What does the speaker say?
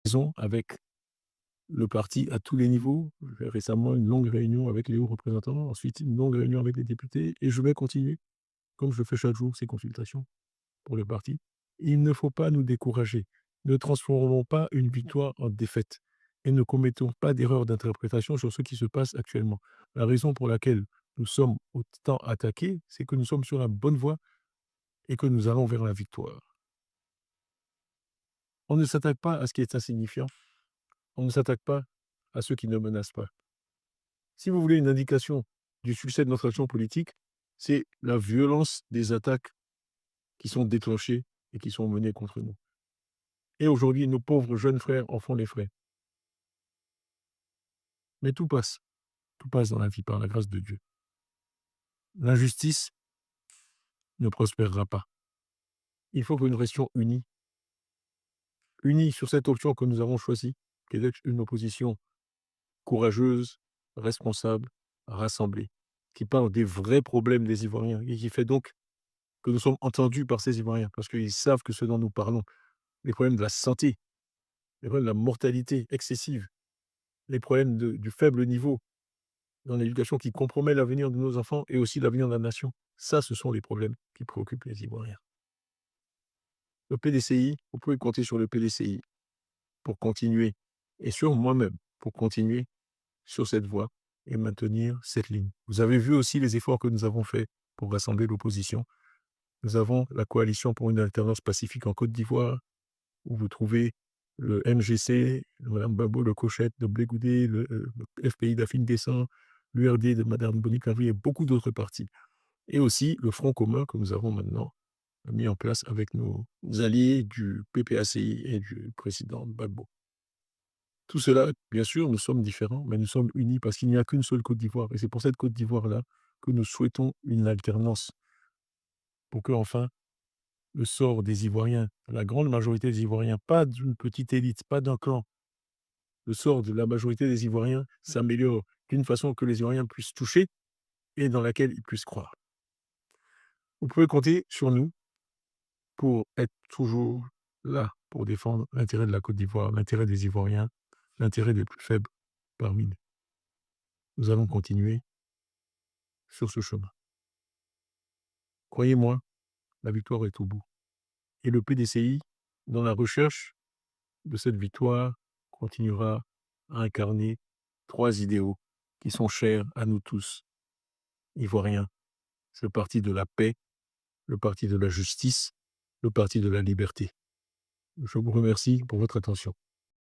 raison avec le parti à tous les niveaux. J'ai récemment une longue réunion avec les hauts représentants, ensuite une longue réunion avec les députés et je vais continuer, comme je le fais chaque jour, ces consultations pour le parti. Il ne faut pas nous décourager. Ne transformons pas une victoire en défaite et ne commettons pas d'erreur d'interprétation sur ce qui se passe actuellement. La raison pour laquelle nous sommes autant attaqués, c'est que nous sommes sur la bonne voie et que nous allons vers la victoire. On ne s'attaque pas à ce qui est insignifiant, on ne s'attaque pas à ceux qui ne menacent pas. Si vous voulez une indication du succès de notre action politique, c'est la violence des attaques qui sont déclenchées et qui sont menées contre nous. Et aujourd'hui, nos pauvres jeunes frères en font les frais. Mais tout passe dans la vie par la grâce de Dieu. L'injustice ne prospérera pas. Il faut que nous restions unis, unis sur cette option que nous avons choisie, qui est d'être une opposition courageuse, responsable, rassemblée, qui parle des vrais problèmes des Ivoiriens et qui fait donc que nous sommes entendus par ces Ivoiriens, parce qu'ils savent que ce dont nous parlons, les problèmes de la santé, les problèmes de la mortalité excessive, les problèmes du faible niveau dans l'éducation qui compromet l'avenir de nos enfants et aussi l'avenir de la nation. Ça, ce sont les problèmes qui préoccupent les Ivoiriens. Le PDCI, vous pouvez compter sur le PDCI pour continuer et sur moi-même pour continuer sur cette voie et maintenir cette ligne. Vous avez vu aussi les efforts que nous avons faits pour rassembler l'opposition. Nous avons la coalition pour une alternance pacifique en Côte d'Ivoire, où vous trouvez le MGC, Mme Babo Le Cochette de Blé Goudé, le FPI d'Afine Descent, l'URD de Mme Bonique Henry et beaucoup d'autres partis. Et aussi le Front commun que nous avons maintenant mis en place avec nos alliés du PPACI et du président Gbagbo. Tout cela, bien sûr, nous sommes différents, mais nous sommes unis parce qu'il n'y a qu'une seule Côte d'Ivoire. Et c'est pour cette Côte d'Ivoire-là que nous souhaitons une alternance pour que, enfin, le sort des Ivoiriens, la grande majorité des Ivoiriens, pas d'une petite élite, pas d'un clan, le sort de la majorité des Ivoiriens s'améliore d'une façon que les Ivoiriens puissent toucher et dans laquelle ils puissent croire. Vous pouvez compter sur nous pour être toujours là, pour défendre l'intérêt de la Côte d'Ivoire, l'intérêt des Ivoiriens, l'intérêt des plus faibles parmi nous. Nous allons continuer sur ce chemin. Croyez-moi, la victoire est au bout. Et le PDCI, dans la recherche de cette victoire, continuera à incarner 3 idéaux qui sont chers à nous tous, Ivoiriens. C'est le parti de la paix, le parti de la justice, le parti de la liberté. Je vous remercie pour votre attention.